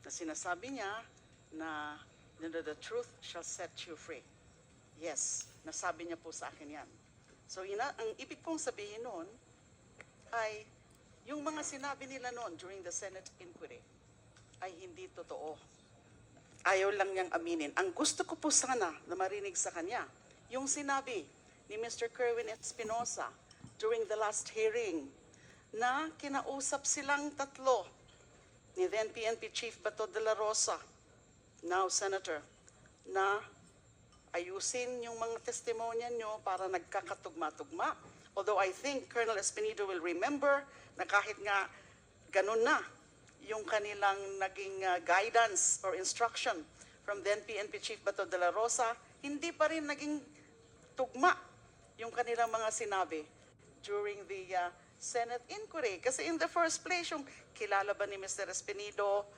na sinasabi niya na the truth shall set you free. Yes, nasabi niya po sa akin yan. So ang ibig kong sabihin noon ay yung mga sinabi nila noon during the Senate inquiry ay hindi totoo. Ayaw lang niyang aminin. Ang gusto ko po sana na marinig sa kanya, yung sinabi ni Mr. Kerwin Espinosa during the last hearing na kinausap silang tatlo ni then PNP Chief Bato de la Rosa, now Senator, na ayusin yung mga testimonya nyo para nagkakatugma-tugma. Although I think Colonel Espinido will remember na kahit nga ganun na yung kanilang naging guidance or instruction from then PNP Chief Bato de la Rosa, hindi pa rin naging tugma yung kanilang mga sinabi during the Senate inquiry. Kasi in the first place, yung kilala ba ni Mr. Espinido